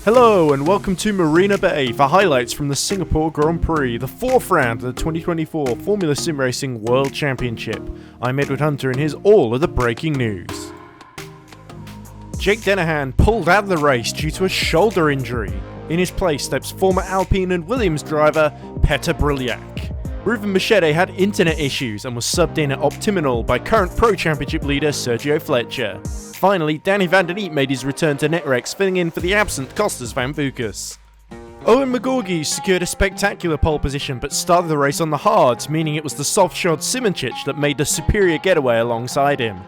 Hello and welcome to Marina Bay for highlights from the Singapore Grand Prix, the fourth round of the 2024 Formula SimRacing World Championship. I'm Edward Hunter and here's all of the breaking news. Jake Dennehan pulled out of the race due to a shoulder injury. In his place steps former Alpine and Williams driver Petr Briliak. Ruben Machete had internet issues and was subbed in at Optiminal by current Pro Championship leader Sergio Fletcher. Finally, Danny van den Eat made his return to Netrex, filling in for the absent Costas van Vukas. Owen McGorgy secured a spectacular pole position but started the race on the hards, meaning it was the soft-shod Simoncic that made the superior getaway alongside him.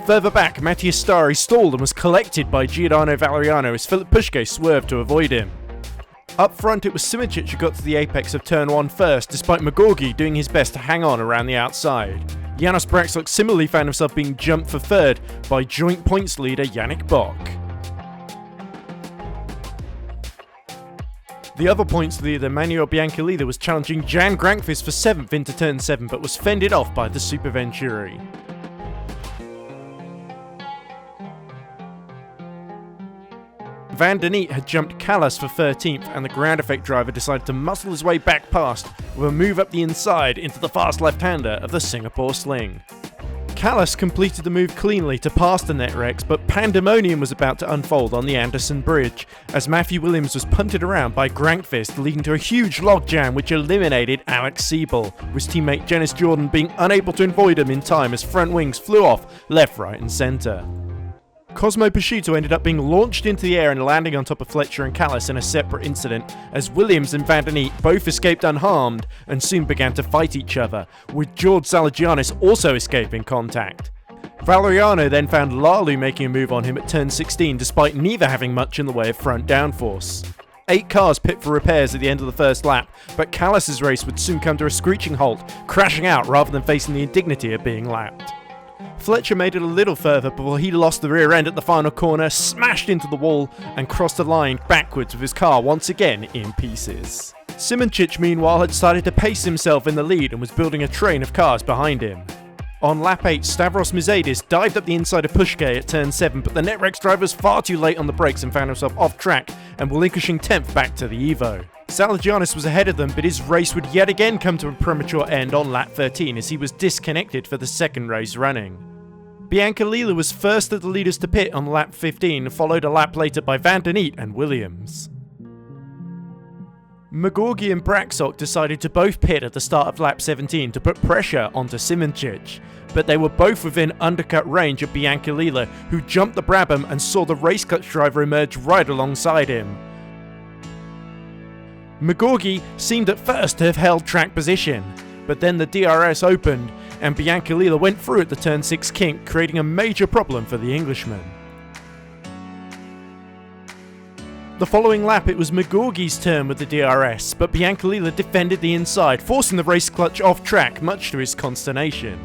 Further back, Matthias Stari stalled and was collected by Giordano Valeriano as Philip Pushke swerved to avoid him. Up front, it was Simoncic who got to the apex of turn 1 first, despite McGorgy doing his best to hang on around the outside. Janos Braxok similarly found himself being jumped for third by joint points leader Yannick Bock. The other points leader Manuel Biancalida was challenging Jan Grankvist for 7th into turn 7 but was fended off by the Super Venturi. Van den Eat had jumped Callas for 13th and the ground effect driver decided to muscle his way back past with a move up the inside into the fast left-hander of the Singapore Sling. Callas completed the move cleanly to pass the Netrex, but pandemonium was about to unfold on the Anderson Bridge as Matthew Williams was punted around by Grankvist, leading to a huge logjam which eliminated Alex Siebel, with his teammate Janice Jordan being unable to avoid him in time as front wings flew off left, right and centre. Cosmo Prosciutto ended up being launched into the air and landing on top of Fletcher and Callas in a separate incident, as Williams and Van den Eat both escaped unharmed and soon began to fight each other, with George Zalagianis also escaping contact. Valeriano then found Lalu making a move on him at turn 16 despite neither having much in the way of front downforce. 8 cars pit for repairs at the end of the first lap, but Callas' race would soon come to a screeching halt, crashing out rather than facing the indignity of being lapped. Fletcher made it a little further before he lost the rear end at the final corner, smashed into the wall, and crossed the line backwards with his car once again in pieces. Simoncic, meanwhile, had decided to pace himself in the lead and was building a train of cars behind him. On lap 8, Stavros Muzeidis dived up the inside of Pushke at turn 7, but the Netrex driver was far too late on the brakes and found himself off track and relinquishing 10th back to the Evo. Zalagianis was ahead of them, but his race would yet again come to a premature end on lap 13 as he was disconnected for the second race running. Biancalida was first of the leaders to pit on lap 15, followed a lap later by Van den Eat and Williams. McGorgy and Braxok decided to both pit at the start of lap 17 to put pressure onto Simoncic, but they were both within undercut range of Biancalida, who jumped the Brabham and saw the race clutch driver emerge right alongside him. McGorgy seemed at first to have held track position, but then the DRS opened and Biancalida went through at the turn 6 kink, creating a major problem for the Englishman. The following lap it was McGorgy's turn with the DRS, but Biancalida defended the inside, forcing the race clutch off track, much to his consternation.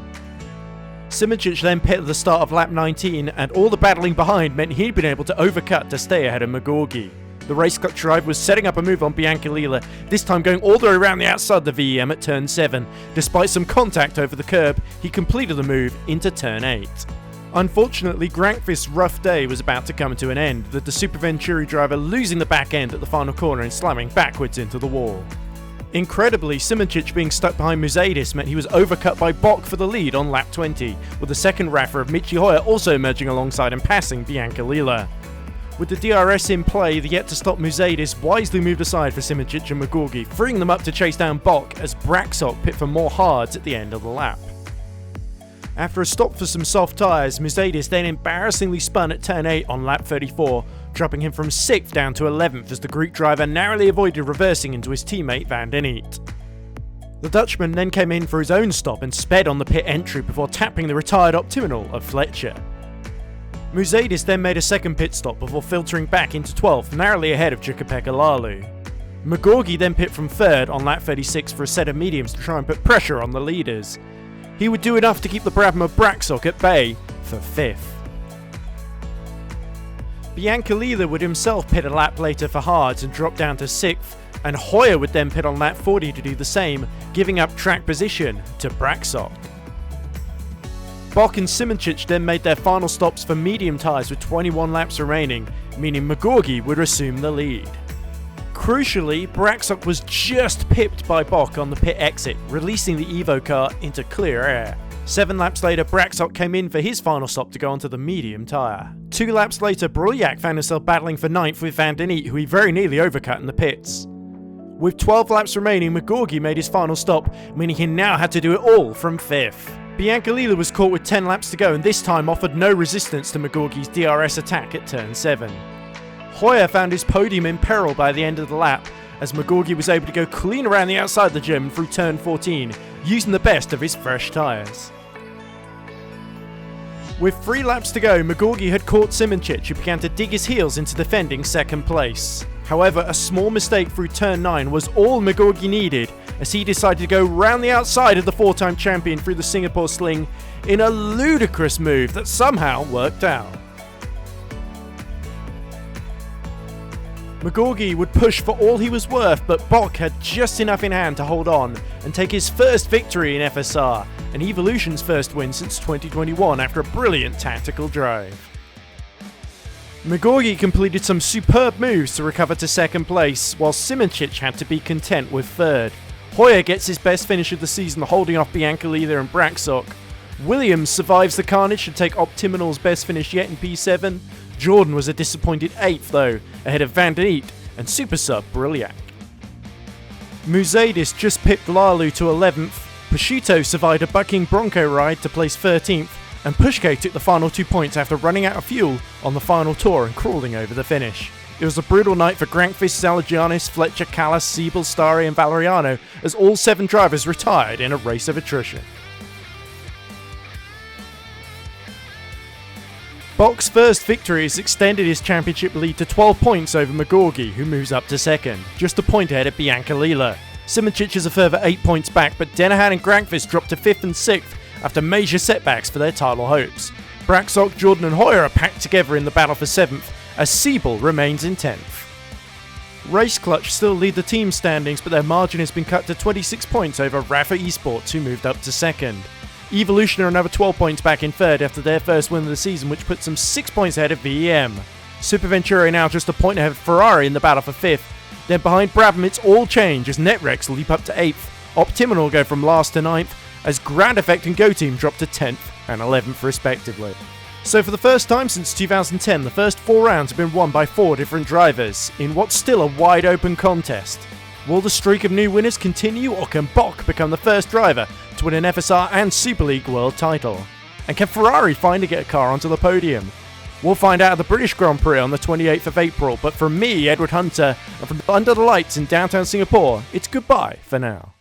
Simoncic then pit at the start of lap 19, and all the battling behind meant he'd been able to overcut to stay ahead of McGorgy. The race clutch driver was setting up a move on Biancalida, this time going all the way around the outside of the VEM at turn 7. Despite some contact over the curb, he completed the move into turn 8. Unfortunately, Grankvist's rough day was about to come to an end, with the Super Venturi driver losing the back end at the final corner and slamming backwards into the wall. Incredibly, Simoncic being stuck behind Muzeidis meant he was overcut by Bock for the lead on lap 20, with the second Raffer of Michi Hoyer also emerging alongside and passing Biancalida. With the DRS in play, the yet-to-stop Muzeidis wisely moved aside for Simoncic and McGorgy, freeing them up to chase down Bock as Braxok pit for more hards at the end of the lap. After a stop for some soft tyres, Muzeidis then embarrassingly spun at turn 8 on lap 34, dropping him from 6th down to 11th as the Greek driver narrowly avoided reversing into his teammate Van den Eat. The Dutchman then came in for his own stop and sped on the pit entry before tapping the retired Optiminal of Fletcher. Muzeidis then made a second pit stop before filtering back into 12th, narrowly ahead of Jukka-Pekka Lalu. McGorgy then pit from 3rd on lap 36 for a set of mediums to try and put pressure on the leaders. He would do enough to keep the Brabham of Braxok at bay for 5th. Biancalida would himself pit a lap later for hards and drop down to 6th, and Hoyer would then pit on lap 40 to do the same, giving up track position to Braxok. Bock and Simoncic then made their final stops for medium tyres with 21 laps remaining, meaning Magorgi would resume the lead. Crucially, Braxok was just pipped by Bock on the pit exit, releasing the Evo car into clear air. 7 laps later, Braxok came in for his final stop to go onto the medium tyre. 2 laps later, Brulyak found himself battling for 9th with Van den Eet, who he very nearly overcut in the pits. With 12 laps remaining, Magorgi made his final stop, meaning he now had to do it all from 5th. Biancalila was caught with 10 laps to go and this time offered no resistance to Magorgi's DRS attack at turn 7. Hoyer found his podium in peril by the end of the lap, as Magorgi was able to go clean around the outside of the German through turn 14, using the best of his fresh tyres. With 3 laps to go, Magorgi had caught Simoncic, who began to dig his heels into defending 2nd place. However, a small mistake through turn 9 was all Magorgi needed, as he decided to go round the outside of the 4-time champion through the Singapore sling in a ludicrous move that somehow worked out. Magorgi would push for all he was worth, but Bock had just enough in hand to hold on and take his first victory in FSR, and Evolution's first win since 2021 after a brilliant tactical drive. Magorgi completed some superb moves to recover to 2nd place, while Simoncic had to be content with 3rd. Hoyer gets his best finish of the season, holding off Biancalila and Braxok. Williams survives the carnage to take Optiminal's best finish yet in P7. Jordan was a disappointed 8th though, ahead of Van den Eet and super sub Brulyak. Musadis just pipped Lalu to 11th, Pashito survived a bucking Bronco ride to place 13th, and Pushke took the final 2 points after running out of fuel on the final tour and crawling over the finish. It was a brutal night for Grankvist, Zalagianis, Fletcher, Callas, Siebel, Starry and Valeriano, as all 7 drivers retired in a race of attrition. Bock's first victory has extended his championship lead to 12 points over Magorgi, who moves up to 2nd, just a point ahead of Biancalila. Simoncic is a further 8 points back, but Denahan and Grankvist dropped to 5th and 6th after major setbacks for their title hopes. Braxok, Jordan and Hoyer are packed together in the battle for 7th, as Siebel remains in 10th. Race Clutch still lead the team standings, but their margin has been cut to 26 points over Rafa eSports, who moved up to 2nd. Evolution are another 12 points back in 3rd after their first win of the season, which puts them 6 points ahead of VEM. Superventura are now just a point ahead of Ferrari in the battle for 5th. Then behind Brabham it's all change as Netrex leap up to 8th, Optiminal go from last to 9th, as Grand Effect and Go Team drop to 10th and 11th respectively. So for the first time since 2010, the first 4 rounds have been won by 4 different drivers, in what's still a wide open contest. Will the streak of new winners continue, or can Bock become the first driver to win an FSR and Super League world title? And can Ferrari finally get a car onto the podium? We'll find out at the British Grand Prix on the 28th of April, but from me, Edward Hunter, and from Under the Lights in downtown Singapore, it's goodbye for now.